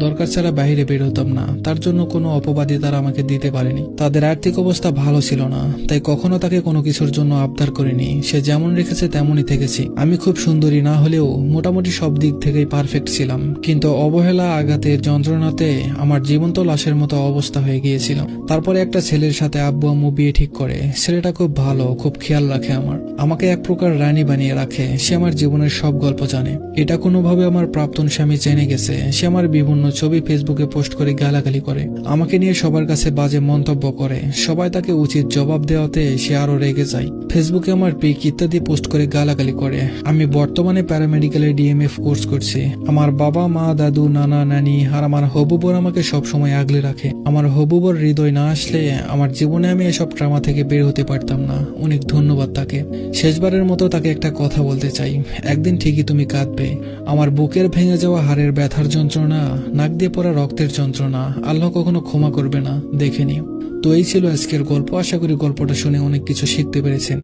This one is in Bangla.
দরকার ছাড়া বাইরে বের হতাম না, তার জন্য কোনো অপবাদই তারা আমাকে দিতে পারেনি। তাদের আর্থিক অবস্থা ভালো ছিল না, তাই কখনো তাকে কোনো কিছুর জন্য আবদার করিনি। সে যেমন রেখেছে তেমনই থেকেছি। আমি খুব সুন্দরী না হলেও মোটামুটি সব দিক থেকেই পারফেক্ট ছিলাম, কিন্তু অবহেলা, আঘাতের যন্ত্রণাতে আমার জীবন্ত লাশের মতো অবস্থা হয়ে গিয়েছিল। তারপরে একটা ছেলের সাথে আব্বু আম্মু বিয়ে ঠিক করে। ছেলেটা খুব ভালো, খুব খেয়াল রাখে আমাকে এক প্রকার রানী বানিয়ে রাখে। সে আমার জীবনের সব গল্প জানে। এটা কোনোভাবে আমার প্রাক্তন স্বামী জেনে গেছে। সে আমার বিভিন্ন ছবি ফেসবুকে পোস্ট করে গালাগালি করে, আমাকে নিয়ে সবার কাছে বাজে মন্তব্য করে। সবাই তাকে উচিত জবাব দেওয়াতে সে আরো রেগে যায়। ফেসবুকে আমার পিক ইত্যাদি পোস্ট করে গালাগালি করে। আমি বর্তমানে প্যারামেডিক্যালের ডিএমএফ কোর্স করছি। আমার বাবা মা, দাদু, নানা, নানি আর আমার হবুবর আমাকে সবসময় আগলে রাখে। আমার হবুবর হৃদয় না আসলে আমার জীবনে আমি এসব ট্রামা থেকে বের হতে পারতাম না। অনেক ধন্যবাদ তাকে। শেষবারের মতো তাকে একটা কথা বলতে চাই, একদিন ঠিকই তুমি কাঁদবে। আমার বুকের ভেঙে যাওয়া হাড়ের ব্যথার যন্ত্রণা, নাক দিয়ে পড়া রক্তের যন্ত্রণা আল্লাহ কখনো ক্ষমা করবে না, দেখে নিও। তো এই ছিল আজকের গল্প। আশা করি গল্পটা শুনে অনেক কিছু শিখতে পেরেছেন।